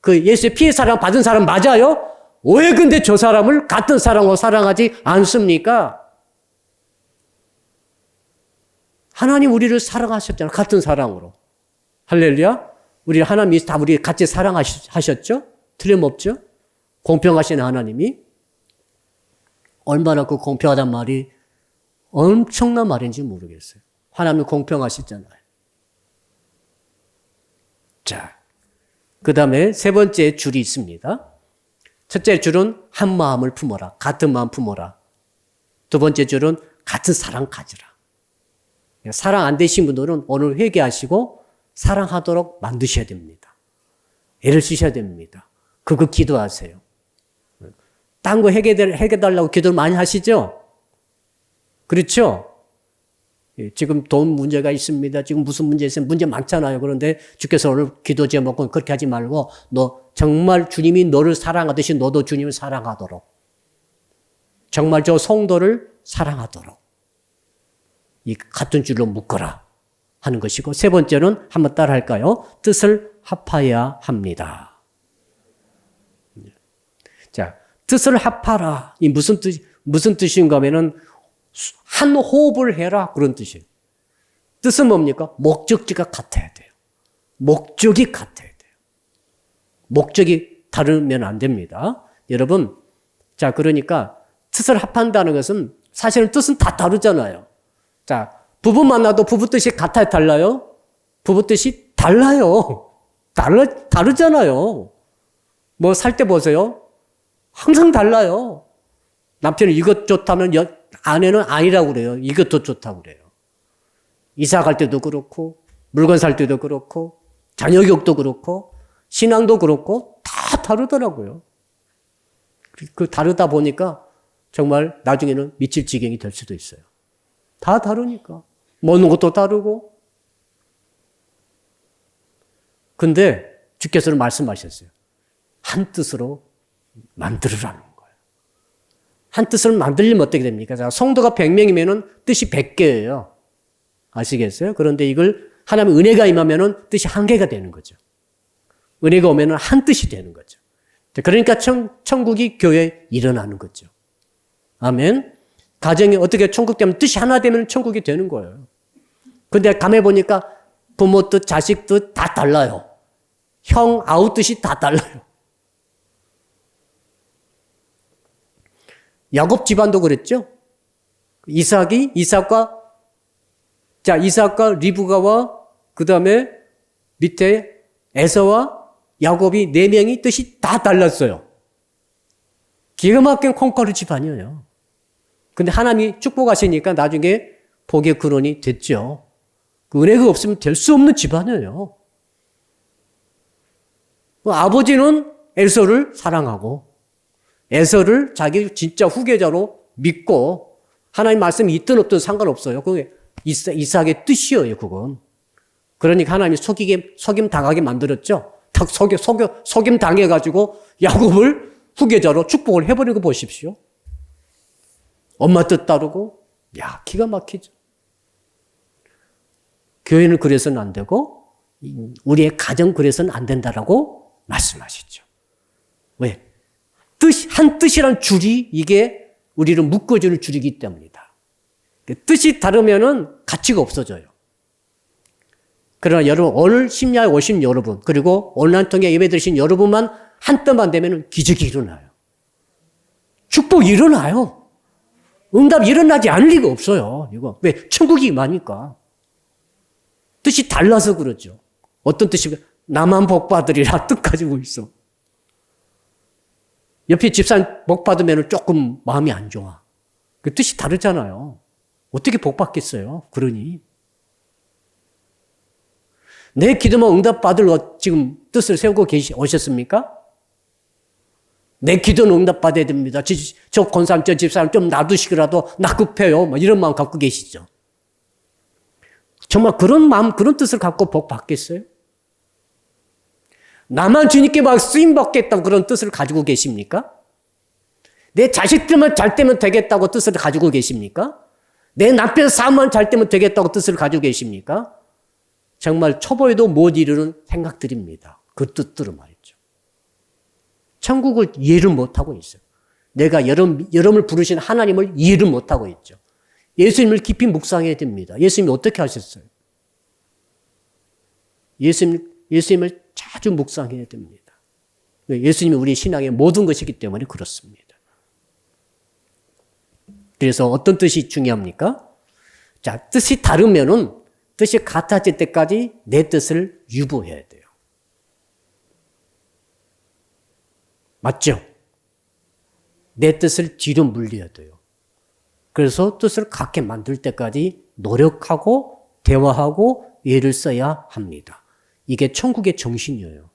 그 예수의 피의 사랑 받은 사람 맞아요? 왜 근데 저 사람을 같은 사랑으로 사랑하지 않습니까? 하나님 우리를 사랑하셨잖아요. 같은 사랑으로. 할렐루야. 하나님이 다 우리 같이 사랑하셨죠? 틀림없죠? 공평하신 하나님이. 얼마나 그 공평하단 말이 엄청난 말인지 모르겠어요. 하나님은 공평하시잖아요. 자, 그 다음에 세 번째 줄이 있습니다. 첫째 줄은 한 마음을 품어라. 같은 마음 품어라. 두 번째 줄은 같은 사랑 가지라. 사랑 안 되신 분들은 오늘 회개하시고 사랑하도록 만드셔야 됩니다. 애를 쓰셔야 됩니다. 그거 기도하세요. 딴 거 해결달라고 기도를 많이 하시죠? 그렇죠? 지금 돈 문제가 있습니다. 지금 무슨 문제 있어요? 문제 많잖아요. 그런데 주께서 오늘 기도 제목은 그렇게 하지 말고 너 정말 주님이 너를 사랑하듯이 너도 주님을 사랑하도록. 정말 저 성도를 사랑하도록. 이 같은 줄로 묶어라 하는 것이고 세 번째는 한번 따라 할까요? 뜻을 합하여야 합니다. 자, 뜻을 합하라. 이 무슨 뜻인가 하면은 한 호흡을 해라 그런 뜻이에요. 뜻은 뭡니까? 목적지가 같아야 돼요. 목적이 같아야 돼요. 목적이 다르면 안 됩니다. 여러분, 자, 그러니까 뜻을 합한다는 것은 사실은 뜻은 다 다르잖아요. 자, 부부 만나도 부부 뜻이 같아요, 달라요? 부부 뜻이 달라요. 다르잖아요. 뭐 살 때 보세요. 항상 달라요. 남편이 이것 좋다면 아내는 아니라고 그래요. 이것도 좋다고 그래요. 이사 갈 때도 그렇고, 물건 살 때도 그렇고, 자녀 교육도 그렇고, 신앙도 그렇고, 다 다르더라고요. 그 다르다 보니까 정말 나중에는 미칠 지경이 될 수도 있어요. 다 다르니까. 먹는 것도 다르고. 근데 주께서는 말씀하셨어요. 한 뜻으로 만들으라는 거예요. 한 뜻을 만들려면 어떻게 됩니까? 자, 성도가 100명이면 뜻이 100개예요. 아시겠어요? 그런데 이걸 하나님의 은혜가 임하면 뜻이 한 개가 되는 거죠. 은혜가 오면 한 뜻이 되는 거죠. 그러니까 천국이 교회에 일어나는 거죠. 아멘. 가정이 어떻게 천국 되면 뜻이 하나 되면 천국이 되는 거예요. 근데 가만히 보니까 부모 뜻, 자식 뜻 다 달라요. 형, 아우 뜻이 다 달라요. 야곱 집안도 그랬죠. 이삭과 리브가와 그 다음에 밑에 에서와 야곱이 4명이 뜻이 다 달랐어요. 기가 막힌 콩가루 집안이에요. 근데 하나님이 축복하시니까 나중에 복의 근원이 됐죠. 그 은혜가 없으면 될 수 없는 집안이에요. 아버지는 에서를 사랑하고 에서를 자기 진짜 후계자로 믿고 하나님 말씀이 있든 없든 상관없어요. 그게 이삭의 뜻이에요, 그건. 그러니까 하나님이 속임 당하게 만들었죠. 속임 당해가지고 야곱을 후계자로 축복을 해버린 거 보십시오. 엄마 뜻 따르고, 야, 기가 막히죠. 교회는 그래서는 안 되고, 우리의 가정 그래서는 안 된다라고 말씀하시죠. 왜? 한 뜻이란 줄이 이게 우리를 묶어주는 줄이기 때문이다. 뜻이 다르면은 가치가 없어져요. 그러나 여러분, 오늘 심야에 오신 여러분, 그리고 온라인 통해 예배 드리신 여러분만 한 뜻만 되면 기적이 일어나요. 축복이 일어나요. 응답이 일어나지 않을 리가 없어요. 이거. 왜? 천국이 임하니까. 뜻이 달라서 그러죠. 어떤 뜻이, 나만 복 받으리라 뜻 가지고 있어. 옆에 집사님 복 받으면 조금 마음이 안 좋아. 그 뜻이 다르잖아요. 어떻게 복 받겠어요? 그러니. 내 기도만 응답받을 지금 뜻을 세우고 오셨습니까? 내 기도는 응답받아야 됩니다. 저 권사님, 저 집사님 좀 놔두시더라도 나 급해요. 뭐 이런 마음 갖고 계시죠. 정말 그런 마음, 그런 뜻을 갖고 복 받겠어요? 나만 주님께 막 쓰임 받겠다고 그런 뜻을 가지고 계십니까? 내 자식들만 잘 되면 되겠다고 뜻을 가지고 계십니까? 내 남편 사업만 잘 되면 되겠다고 뜻을 가지고 계십니까? 정말 초보에도 못 이루는 생각들입니다. 그 뜻들은 말이죠. 천국을 이해를 못하고 있어요. 내가 여러분을 부르신 하나님을 이해를 못하고 있죠. 예수님을 깊이 묵상해야 됩니다. 예수님이 어떻게 하셨어요? 예수님을 자주 묵상해야 됩니다. 예수님이 우리 신앙의 모든 것이기 때문에 그렇습니다. 그래서 어떤 뜻이 중요합니까? 자, 뜻이 다르면은 뜻이 같아질 때까지 내 뜻을 유보해야 돼요. 맞죠? 내 뜻을 뒤로 물려야 돼요. 그래서 뜻을 같게 만들 때까지 노력하고 대화하고 애를 써야 합니다. 이게 천국의 정신이에요.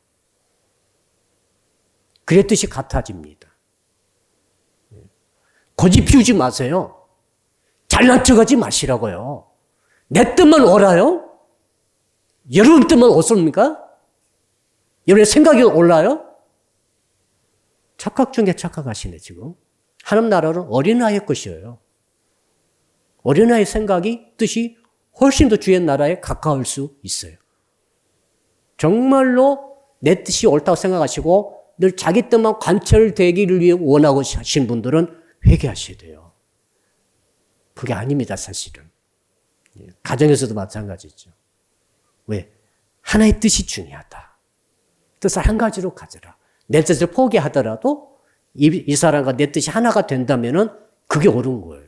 그래 뜻이 같아집니다. 고집 피우지 마세요. 잘난 척하지 마시라고요. 내 뜻만 옳아요? 여러분 뜻만 옳습니까? 여러분의 생각이 옳아요? 착각 중에 착각하시네, 지금. 하나님 나라는 어린아이의 것이에요. 어린아이의 생각이, 뜻이 훨씬 더 주의 나라에 가까울 수 있어요. 정말로 내 뜻이 옳다고 생각하시고 늘 자기 뜻만 관철되기를 위해 원하고 하신 분들은 회개하셔야 돼요. 그게 아닙니다, 사실은. 가정에서도 마찬가지죠. 왜? 하나의 뜻이 중요하다. 뜻을 한 가지로 가져라. 내 뜻을 포기하더라도 이 사람과 내 뜻이 하나가 된다면은 그게 옳은 거예요.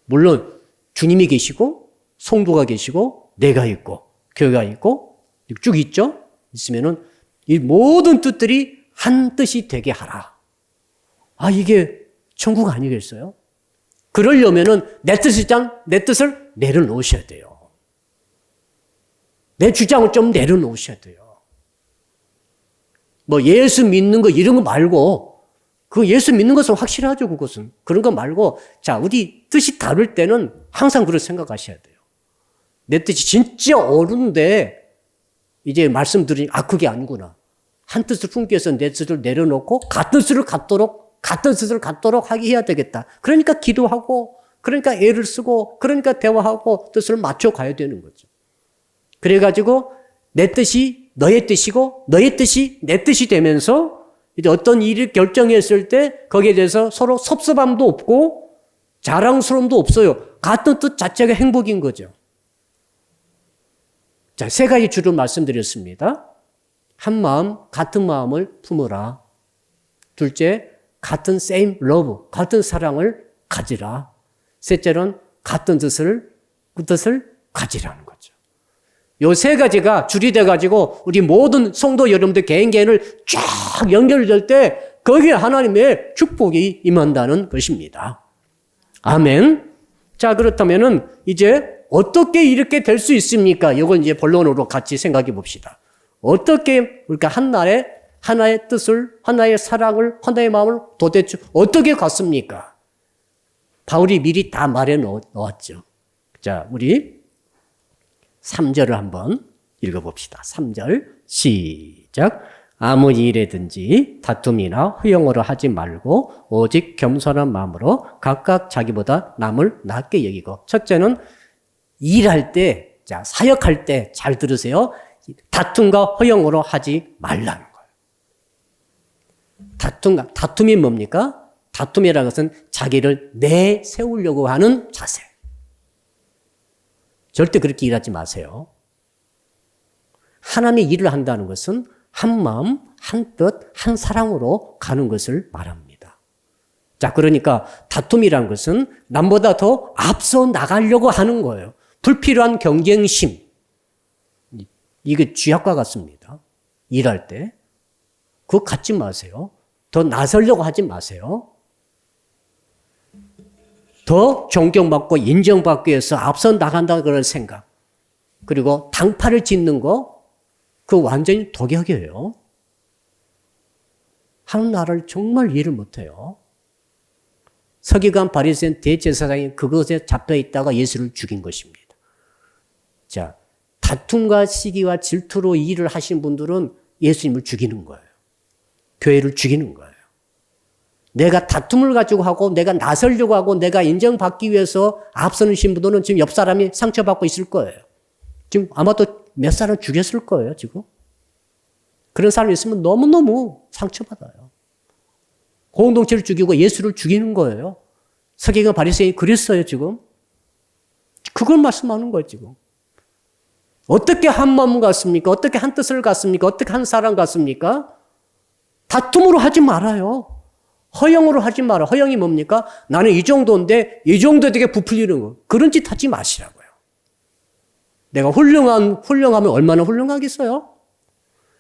물론 주님이 계시고 성도가 계시고 내가 있고 교회가 있고 쭉 있죠. 있으면은 이 모든 뜻들이 한 뜻이 되게 하라. 아, 이게 천국 아니겠어요? 그러려면은 내 뜻을 내려놓으셔야 돼요. 내 주장을 좀 내려놓으셔야 돼요. 뭐 예수 믿는 거 이런 거 말고, 그 예수 믿는 것은 확실하죠, 그것은. 그런 거 말고, 자, 우리 뜻이 다를 때는 항상 그렇게 생각하셔야 돼요. 내 뜻이 진짜 옳은데 이제 말씀드리니 그게 아니구나. 한 뜻을 품기위해서 내 뜻을 내려놓고 같은 뜻을 갖도록 하게 해야 되겠다. 그러니까 기도하고, 그러니까 애를 쓰고, 그러니까 대화하고 뜻을 맞춰가야 되는 거죠. 그래가지고 내 뜻이 너의 뜻이고 너의 뜻이 내 뜻이 되면서 이제 어떤 일을 결정했을 때 거기에 대해서 서로 섭섭함도 없고 자랑스러움도 없어요. 같은 뜻 자체가 행복인 거죠. 자, 세 가지 주로 말씀드렸습니다. 한 마음, 같은 마음을 품어라. 둘째, 같은 same love, 같은 사랑을 가지라. 셋째는 같은 뜻을 가지라는 거죠. 요 세 가지가 줄이 돼가지고 우리 모든 성도 여러분들 개인을 쫙 연결될 때 거기에 하나님의 축복이 임한다는 것입니다. 아멘. 자, 그렇다면은 이제 어떻게 이렇게 될 수 있습니까? 이건 이제 본론으로 같이 생각해 봅시다. 어떻게 우리가 하나의 뜻을, 하나의 사랑을, 하나의 마음을 도대체 어떻게 갖습니까? 바울이 미리 다 말해 놓았죠. 자, 우리 3절을 한번 읽어봅시다. 3절 시작. 아무 일에든지 다툼이나 허영으로 하지 말고 오직 겸손한 마음으로 각각 자기보다 남을 낮게 여기고. 첫째는 일할 때, 자, 사역할 때 잘 들으세요. 다툼과 허영으로 하지 말라는 거예요. 다툼이 뭡니까? 다툼이라는 것은 자기를 내세우려고 하는 자세. 절대 그렇게 일하지 마세요. 하나님의 일을 한다는 것은 한 마음, 한 뜻, 한 사랑으로 가는 것을 말합니다. 자, 그러니까 다툼이라는 것은 남보다 더 앞서 나가려고 하는 거예요. 불필요한 경쟁심. 이게 쥐약과 같습니다. 일할 때. 그거 갖지 마세요. 더 나서려고 하지 마세요. 더 존경받고 인정받기 위해서 앞서 나간다는 그런 생각. 그리고 당파를 짓는 거, 그거 완전히 독약이에요. 하는 나라를 정말 이해를 못해요. 서기관 바리새인 대제사장이 그것에 잡혀 있다가 예수를 죽인 것입니다. 자, 다툼과 시기와 질투로 일을 하시는 분들은 예수님을 죽이는 거예요. 교회를 죽이는 거예요. 내가 다툼을 가지고 하고 내가 나서려고 하고 내가 인정받기 위해서 앞서는 분들은 지금 옆 사람이 상처받고 있을 거예요. 지금 아마도 몇 사람 죽였을 거예요, 지금. 그런 사람이 있으면 너무너무 상처받아요. 공동체를 죽이고 예수를 죽이는 거예요. 서기관 바리새인이 그랬어요, 지금. 그걸 말씀하는 거예요, 지금. 어떻게 한 마음 같습니까? 어떻게 한 뜻을 갖습니까? 어떻게 한 사랑 같습니까? 다툼으로 하지 말아요. 허영으로 하지 마라. 허영이 뭡니까? 나는 이 정도인데 이 정도에 되게 부풀리는 거. 그런 짓 하지 마시라고요. 내가 훌륭하면 얼마나 훌륭하겠어요?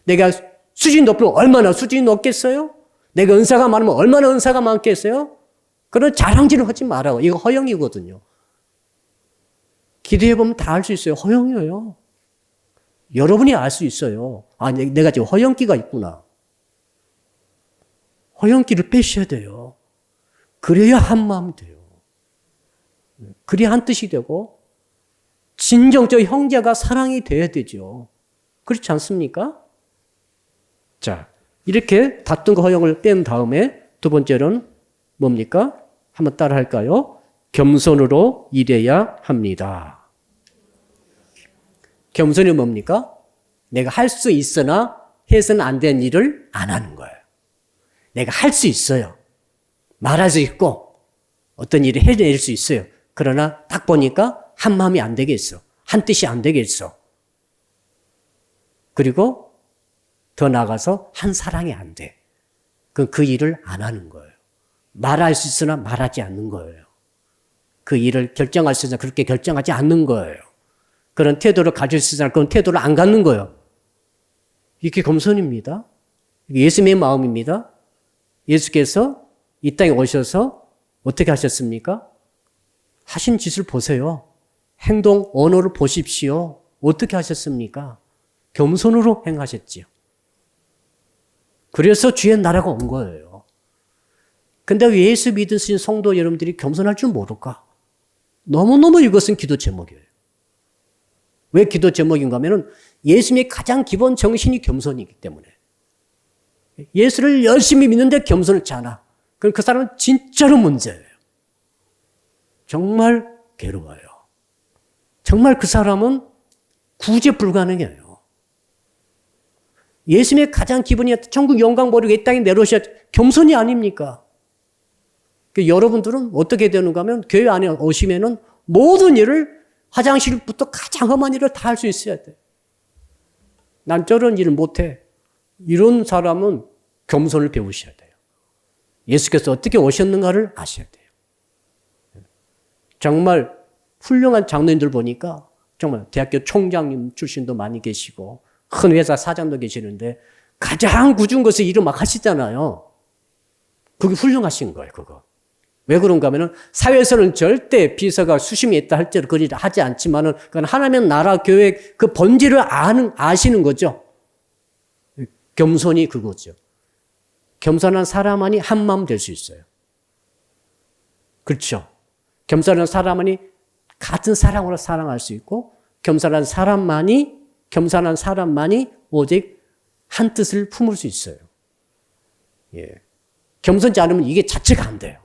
내가 수준이 높으면 얼마나 수준이 높겠어요? 내가 은사가 많으면 얼마나 은사가 많겠어요? 그런 자랑질을 하지 말라고. 이거 허영이거든요. 기도해보면 다 알 수 있어요. 허영이에요. 여러분이 알 수 있어요. 아, 내가 지금 허영기가 있구나. 허영기를 빼셔야 돼요. 그래야 한 마음 돼요. 그래야 한 뜻이 되고 진정적 형제가 사랑이 돼야 되죠. 그렇지 않습니까? 자, 이렇게 다툼과 허영을 뺀 다음에 두 번째는 뭡니까? 한번 따라 할까요? 겸손으로 일해야 합니다. 겸손이 뭡니까? 내가 할 수 있으나 해서는 안 되는 일을 안 하는 거예요. 내가 할 수 있어요. 말할 수 있고 어떤 일을 해낼 수 있어요. 그러나 딱 보니까 한 마음이 안 되겠어. 한 뜻이 안 되겠어. 그리고 더 나아가서 한 사랑이 안 돼. 그 일을 안 하는 거예요. 말할 수 있으나 말하지 않는 거예요. 그 일을 결정할 수 있으나 그렇게 결정하지 않는 거예요. 그런 태도를 가질 수 있으나 그런 태도를 안 갖는 거예요. 이게 겸손입니다. 예수님의 마음입니다. 예수께서 이 땅에 오셔서 어떻게 하셨습니까? 하신 짓을 보세요. 행동, 언어를 보십시오. 어떻게 하셨습니까? 겸손으로 행하셨지요. 그래서 주의 나라가 온 거예요. 근데 왜 예수 믿으신 성도 여러분들이 겸손할 줄 모를까? 너무너무 이것은 기도 제목이에요. 왜 기도 제목인가 하면 예수님의 가장 기본 정신이 겸손이기 때문에. 예수를 열심히 믿는데 겸손치 않아. 그럼 그 사람은 진짜로 문제예요. 정말 괴로워요. 정말 그 사람은 구제 불가능해요. 예수님의 가장 기본이 천국 영광 버리고 이 땅에 내려오셔 겸손이 아닙니까? 여러분들은 어떻게 되는가 하면 교회 안에 오시면은 모든 일을 화장실부터 가장 험한 일을 다 할 수 있어야 돼. 난 저런 일을 못해. 이런 사람은 겸손을 배우셔야 돼요. 예수께서 어떻게 오셨는가를 아셔야 돼요. 정말 훌륭한 장로님들 보니까 정말 대학교 총장님 출신도 많이 계시고 큰 회사 사장도 계시는데 가장 굳은 것을 일을 막 하시잖아요. 그게 훌륭하신 거예요, 그거. 왜 그런가 하면은 사회에서는 절대 비서가 수심이 있다 할지라도 그리 하지 않지만은 그건 하나님 나라 교회 그 본질을 아시는 거죠. 겸손이 그거죠. 겸손한 사람만이 한 마음 될 수 있어요. 그렇죠. 겸손한 사람만이 같은 사랑으로 사랑할 수 있고 겸손한 사람만이 오직 한 뜻을 품을 수 있어요. 예. 겸손지 않으면 이게 자체가 안 돼요.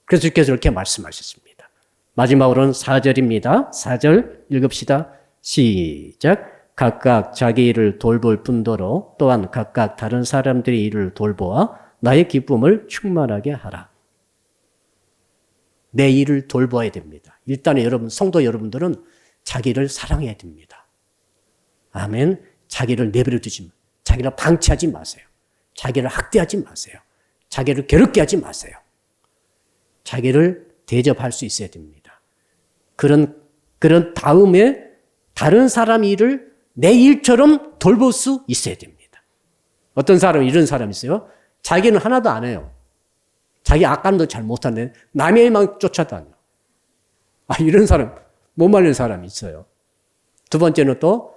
그래서 주께서 이렇게 말씀하셨습니다. 마지막으로는 4절입니다. 4절 읽읍시다. 시작. 각각 자기 일을 돌볼 뿐더러 또한 각각 다른 사람들의 일을 돌보아 나의 기쁨을 충만하게 하라. 내 일을 돌봐야 됩니다. 일단은 여러분, 성도 여러분들은 자기를 사랑해야 됩니다. 아멘. 자기를 내버려 두지 마세요. 자기를 방치하지 마세요. 자기를 학대하지 마세요. 자기를 괴롭게 하지 마세요. 자기를 대접할 수 있어야 됩니다. 그런 다음에 다른 사람 일을 내 일처럼 돌볼 수 있어야 됩니다. 어떤 사람은 이런 사람이 있어요. 자기는 하나도 안 해요. 자기 악감도 잘 못하는데 남의 일만 쫓아다녀. 이런 사람, 못 말리는 사람이 있어요. 두 번째는 또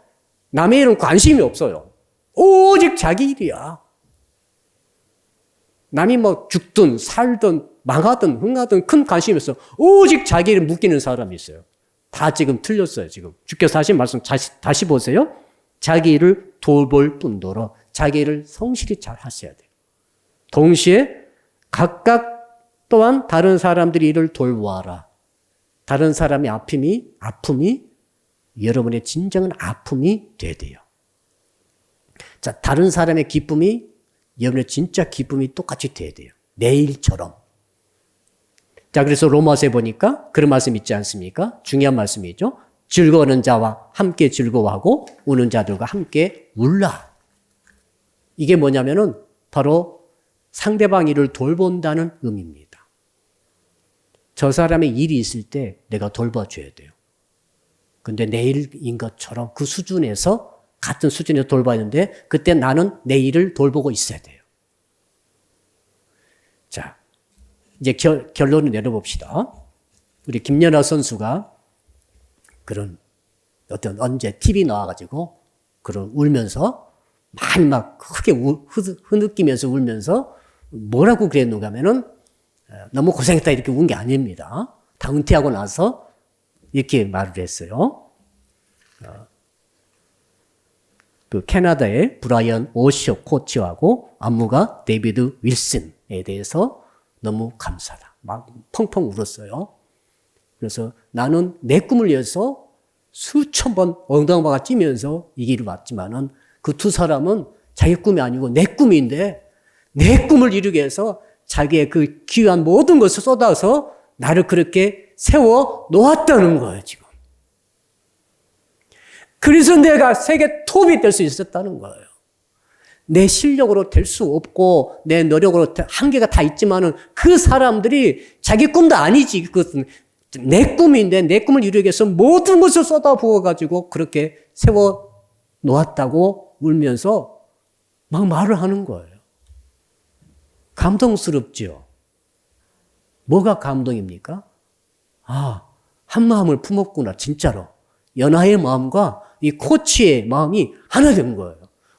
남의 일은 관심이 없어요. 오직 자기 일이야. 남이 뭐 죽든 살든 망하든 흥하든 큰 관심이 없어. 오직 자기 일을 묶이는 사람이 있어요. 다 지금 틀렸어요. 지금 주께서 하신 말씀 다시 보세요. 자기 일을 돌볼 뿐더러 자기 일을 성실히 잘 하셔야 돼요. 동시에 각각 또한 다른 사람들의 일을 돌보아라. 다른 사람의 아픔이 여러분의 진정한 아픔이 돼야 돼요. 자, 다른 사람의 기쁨이 여러분의 진짜 기쁨이 똑같이 돼야 돼요. 내 일처럼. 자, 그래서 로마서에 보니까 그런 말씀 있지 않습니까? 중요한 말씀이죠. 즐거워하는 자와 함께 즐거워하고 우는 자들과 함께 울라. 이게 뭐냐면은 바로 상대방 일을 돌본다는 의미입니다. 저 사람의 일이 있을 때 내가 돌봐줘야 돼요. 근데 내 일인 것처럼 그 수준에서 같은 수준에서 돌봐야 하는데 그때 나는 내 일을 돌보고 있어야 돼요. 자, 이제 결론을 내려봅시다. 우리 김연아 선수가 그런 언제 TV 나와가지고 그런 울면서 많이 막 크게 흐느끼면서 울면서 뭐라고 그랬는가 하면은 너무 고생했다 이렇게 운 게 아닙니다. 다 은퇴하고 나서 이렇게 말을 했어요. 그 캐나다의 브라이언 오쇼 코치하고 안무가 데이비드 윌슨에 대해서 너무 감사하다. 막 펑펑 울었어요. 그래서 나는 내 꿈을 위해서 수천 번 엉덩방아 찌면서 이 길을 왔지만은 그 두 사람은 자기 꿈이 아니고 내 꿈인데 내 꿈을 이루기 위해서 자기의 그 귀한 모든 것을 쏟아서 나를 그렇게 세워 놓았다는 거예요, 지금. 그래서 내가 세계 톱이 될 수 있었다는 거예요. 내 실력으로 될 수 없고 내 노력으로 한계가 다 있지만은 그 사람들이 자기 꿈도 아니지. 그것은 내 꿈인데 내 꿈을 이루기 위해서 모든 것을 쏟아부어가지고 그렇게 세워 놓았다고 울면서 막 말을 하는 거예요. 감동스럽죠. 뭐가 감동입니까? 아, 한 마음을 품었구나, 진짜로. 연하의 마음과 이 코치의 마음이 하나 된 거예요.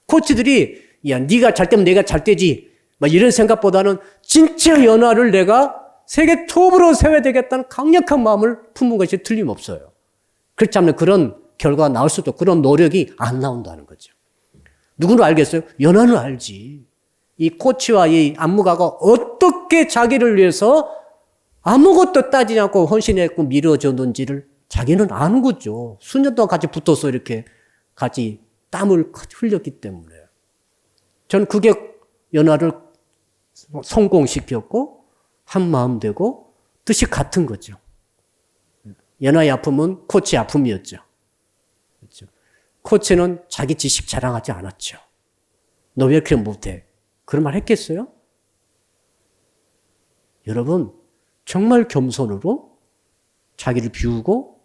코치들이 야, 네가 잘 때면 내가 잘 때지. 막 이런 생각보다는 진짜 연하를 내가 세계 톱으로 세워야 되겠다는 강력한 마음을 품은 것이 틀림없어요. 그렇지 않으면 그런 결과가 나올 수도 그런 노력이 안 나온다는 거죠. 누구는 알겠어요? 연하는 알지. 이 코치와 이 안무가가 어떻게 자기를 위해서 아무것도 따지지 않고 헌신했고 밀어줬는지를 자기는 아는 거죠. 수년 동안 같이 붙어서 이렇게 같이 땀을 흘렸기 때문에. 저는 그게 연하를 성공시켰고 한 마음 되고 뜻이 같은 거죠. 연하의 아픔은 코치의 아픔이었죠. 그렇죠? 코치는 자기 지식 자랑하지 않았죠. 너 왜 이렇게 못해? 그런 말 했겠어요? 여러분, 정말 겸손으로 자기를 비우고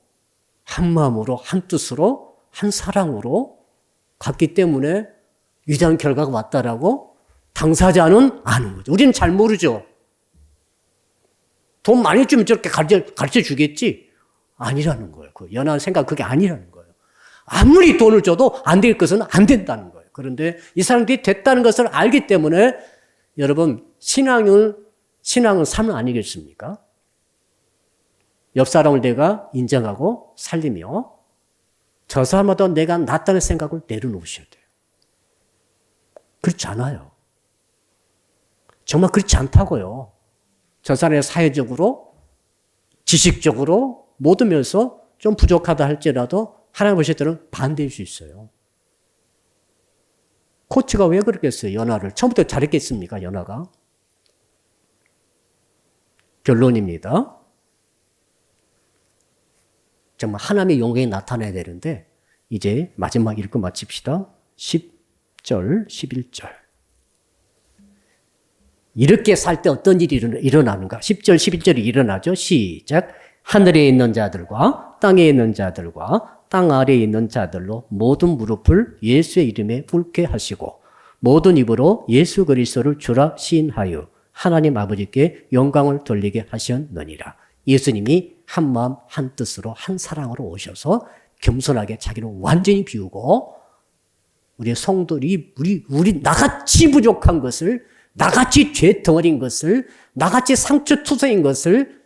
한 마음으로 한 뜻으로 한 사랑으로 갔기 때문에 위대한 결과가 왔다라고 당사자는 아는 거죠. 우리는 잘 모르죠. 돈 많이 주면 저렇게 가르쳐 주겠지? 아니라는 거예요. 그 연한 생각 그게 아니라는 거예요. 아무리 돈을 줘도 안 될 것은 안 된다는 거예요. 그런데 이 사람들이 됐다는 것을 알기 때문에 여러분 신앙은 삶 아니겠습니까? 옆 사람을 내가 인정하고 살리며 저 사람마다 내가 낫다는 생각을 내려놓으셔야 돼요. 그렇지 않아요. 정말 그렇지 않다고요. 저 사람이 사회적으로, 지식적으로 모든 면에서 좀 부족하다 할지라도 하나님 보실 때는 반대일 수 있어요. 코치가 왜 그랬겠어요? 연하를. 처음부터 잘했겠습니까? 연하가. 결론입니다. 정말 하나님의 영광이 나타나야 되는데 이제 마지막 읽고 마칩시다. 10절, 11절. 이렇게 살 때 어떤 일이 일어나는가? 10절, 11절이 일어나죠. 시작. 하늘에 있는 자들과 땅에 있는 자들과 땅 아래에 있는 자들로 모든 무릎을 예수의 이름에 꿇게 하시고 모든 입으로 예수 그리스도를 주라 시인하여 하나님 아버지께 영광을 돌리게 하셨느니라. 예수님이 한 마음 한 뜻으로 한 사랑으로 오셔서 겸손하게 자기를 완전히 비우고 우리의 성도들이 우리 나같이 부족한 것을 나같이 죄덩어리인 것을 나같이 상처투성인 것을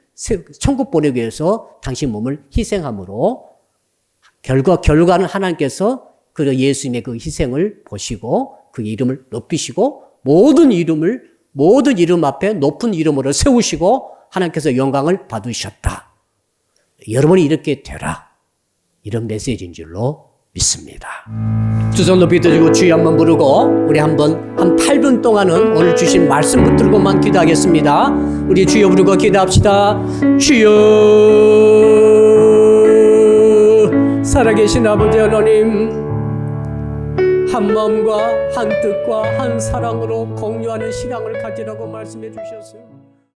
천국 보내기 위해서 당신 몸을 희생함으로 결과는 하나님께서 그 예수님의 그 희생을 보시고 그 이름을 높이시고 모든 이름 앞에 높은 이름으로 세우시고 하나님께서 영광을 받으셨다. 여러분이 이렇게 되라. 이런 메시지인 줄로 믿습니다. 두 손 높이 들고 주여 한번 부르고 우리 한 8분 동안은 오늘 주신 말씀 붙들고만 기도하겠습니다. 우리 주여 부르고 기도합시다. 주여 살아계신 아버지 하나님 한 마음과 한 뜻과 한 사랑으로 공유하는 신앙을 가지라고 말씀해 주셨어요.